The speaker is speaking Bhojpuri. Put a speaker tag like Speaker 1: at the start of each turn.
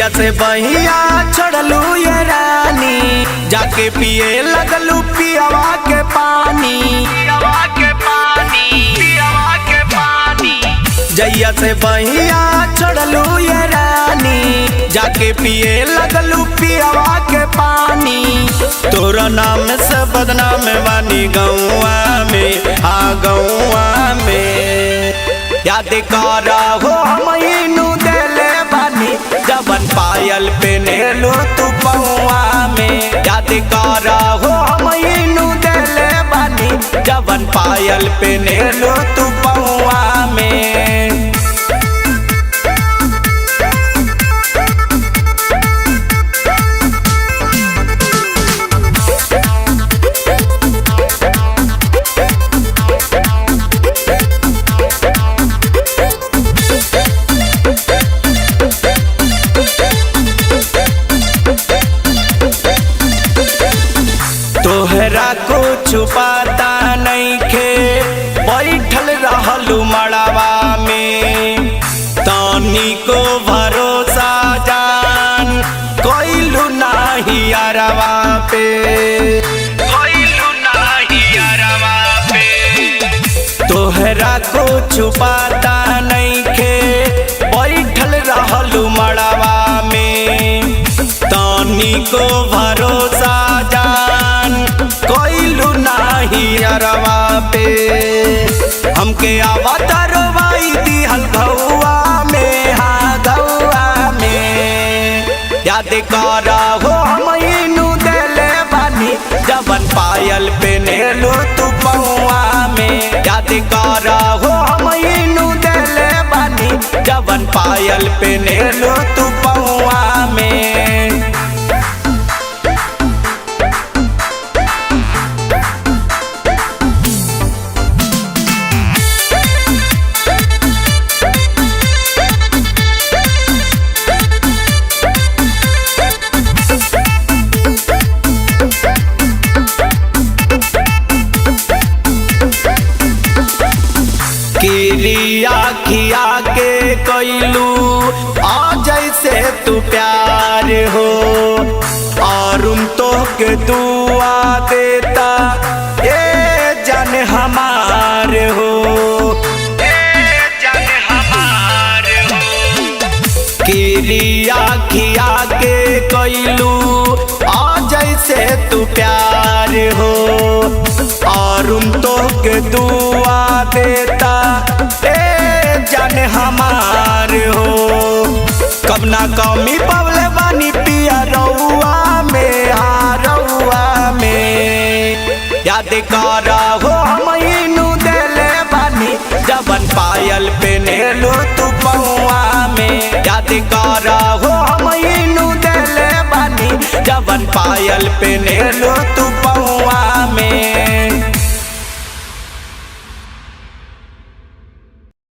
Speaker 1: जैया से बहिया छोड़लू ये रानी, जाके पिए लगलू पियावा के पानी, पियावा के पानी, पियावा के पानी। जैया से बहिया छोड़लू ये रानी, जाके पिए लगलू पियावा के पानी। तोरा नाम से बदनाम बानी गौआ में, हाँ गौआ में। याद करा हो महीनू देले बानी, जबन पायल पेनेलू तू पौआ में। याद करा हो महीनू देले बानी, जबन पायल पेनेलू तू पौआ में। तोहरा को छुपाता नहीं खे, बैठल रहलू मड़ावा में। तानी को भरोसा जान कोइलू नाही अरवा पे, कोइलू नाही अरवा पे। तोहरा को छुपाता नहीं खे, बैठल रहलू मड़ावा में। तानी को भरोसा कोइलू नाही अरवा पे। हमके आवतरवाई दिहल गौआ में, हाँ गौआ में। याद करा हो महीनू देले बानी, जबन पायल पेनेलू तू पौआ में। याद करा हो महीनू देले बानी, जबन पायल पेनेलू तू पौआ में। किरिया खिया के कैलू आ जैसे तू प्यार हो, और तो के दुआ देता ए जन हमार हो, ए जन हमार हो। किरिया खिया के कैलू आ जैसे तू प्यार हो, और तो के दुआ देता ए जाने हमार हो। कब ना कमी पवले बानी पिया रउआ में, हाँ रउआ में। याद करा हो महीनू देले बानी, जबन पायल पेनेलू तू पौआ में। याद करा हो महीनू देले बानी, जबन पायल पेनेलू तू